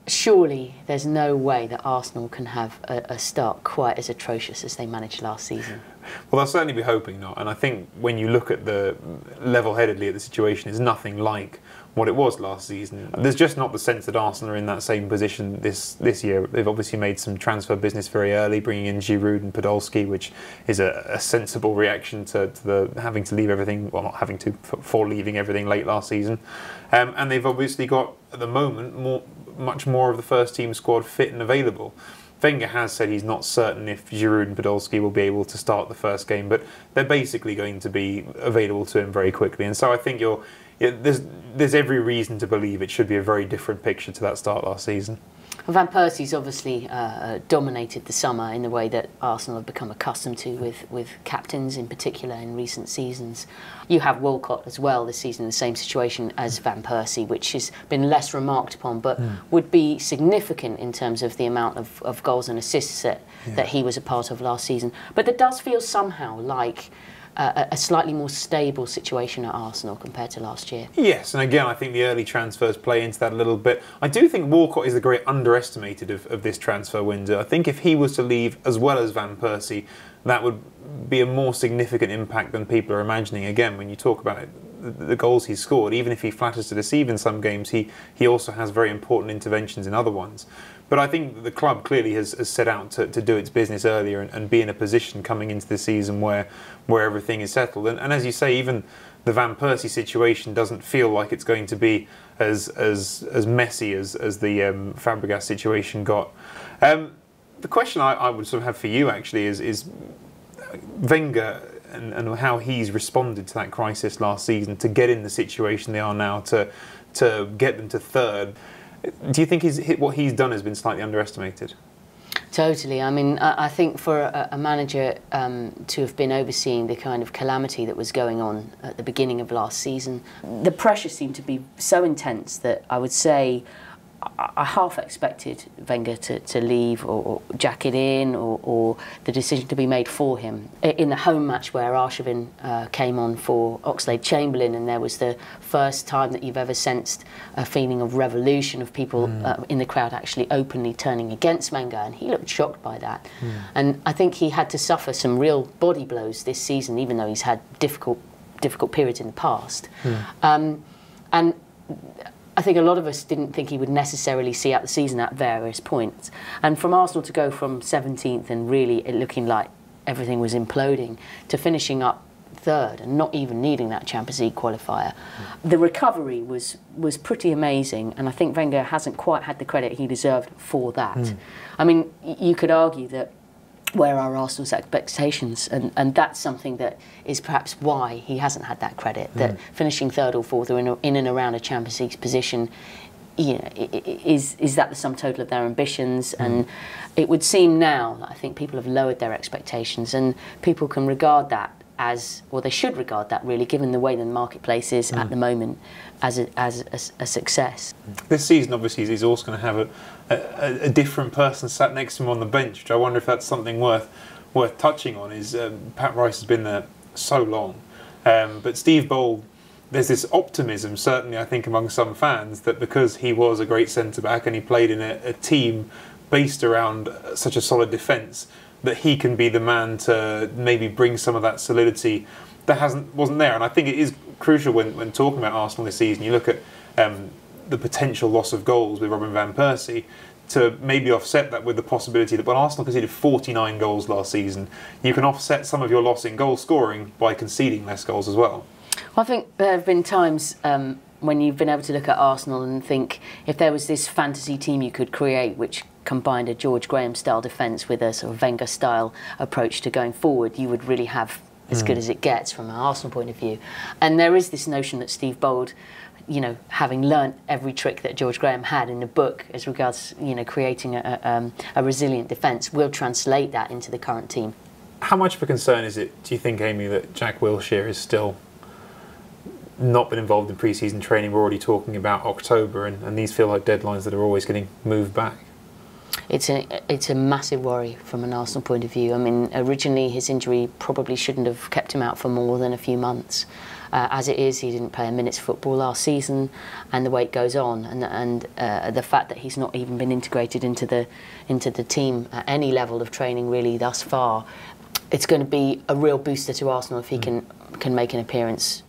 surely there's no way that Arsenal can have a start quite as atrocious as they managed last season. Well, they'll certainly be hoping not. And I think when you look at the level-headedly at the situation, it's nothing like what it was last season. There's just not the sense that Arsenal are in that same position this year. They've obviously made some transfer business very early, bringing in Giroud and Podolski, which is a sensible reaction to the having to leave everything, well, not having to, for leaving everything late last season. And they've obviously got, at the moment, much more of the first team squad fit and available. Wenger has said he's not certain if Giroud and Podolski will be able to start the first game, but they're basically going to be available to him very quickly. And so I think there's every reason to believe it should be a very different picture to that start last season. Van Persie's obviously dominated the summer in the way that Arsenal have become accustomed to with captains in particular in recent seasons. You have Walcott as well this season in the same situation as Van Persie, which has been less remarked upon, but would be significant in terms of the amount of goals and assists that he was a part of last season. But it does feel somehow like a slightly more stable situation at Arsenal compared to last year. Yes, and again, I think the early transfers play into that a little bit. I do think Walcott is the great underestimated of this transfer window. I think if he was to leave as well as Van Persie, that would be a more significant impact than people are imagining. Again, when you talk about it, the goals he's scored, even if he flatters to deceive in some games, he also has very important interventions in other ones. But I think the club clearly has set out to do its business earlier and be in a position coming into the season where everything is settled. And as you say, even the Van Persie situation doesn't feel like it's going to be as messy as the Fabregas situation got. The question I would sort of have for you actually is Wenger and how he's responded to that crisis last season to get in the situation they are now, to get them to third. Do you think what he's done has been slightly underestimated? Totally. I mean, I think for a manager to have been overseeing the kind of calamity that was going on at the beginning of last season, the pressure seemed to be so intense that I would say I half expected Wenger to leave or jack it in or the decision to be made for him. In the home match where Arsène came on for Oxlade-Chamberlain, and there was the first time that you've ever sensed a feeling of revolution of people in the crowd actually openly turning against Wenger, and he looked shocked by that. And I think he had to suffer some real body blows this season, even though he's had difficult periods in the past. And I think a lot of us didn't think he would necessarily see out the season at various points. And from Arsenal to go from 17th and really it looking like everything was imploding to finishing up third and not even needing that Champions League qualifier, the recovery was pretty amazing, and I think Wenger hasn't quite had the credit he deserved for that. I mean, you could argue that where are Arsenal's expectations, and that's something that is perhaps why he hasn't had that credit, that finishing third or fourth or in and around a Champions League position, you know, is that the sum total of their ambitions? And it would seem now that I think people have lowered their expectations, and people can regard that as, or they should regard that really, given the way the marketplace is at the moment, as a success. This season obviously he's also going to have a different person sat next to him on the bench, which I wonder if that's something worth touching on. Is Pat Rice has been there so long, but Steve Bould, there's this optimism certainly I think among some fans that because he was a great centre back and he played in a team based around such a solid defence, that he can be the man to maybe bring some of that solidity that wasn't there. And I think it is crucial when talking about Arsenal this season. You look at the potential loss of goals with Robin van Persie, to maybe offset that with the possibility that when Arsenal conceded 49 goals last season, you can offset some of your loss in goal scoring by conceding less goals as well. Well, I think there have been times when you've been able to look at Arsenal and think if there was this fantasy team you could create which combined a George Graham style defence with a sort of Wenger style approach to going forward, you would really have as good as it gets from an Arsenal point of view. And there is this notion that Steve Bould, you know, having learnt every trick that George Graham had in the book as regards, you know, creating a resilient defence, will translate that into the current team. How much of a concern is it, do you think, Amy, that Jack Wilshere is still not been involved in pre-season training? We're already talking about October, and these feel like deadlines that are always getting moved back. It's a massive worry from an Arsenal point of view. I mean, originally his injury probably shouldn't have kept him out for more than a few months. As it is, he didn't play a minute's football last season, and the weight goes on. And the fact that he's not even been integrated into the team at any level of training really thus far, it's going to be a real booster to Arsenal if he can make an appearance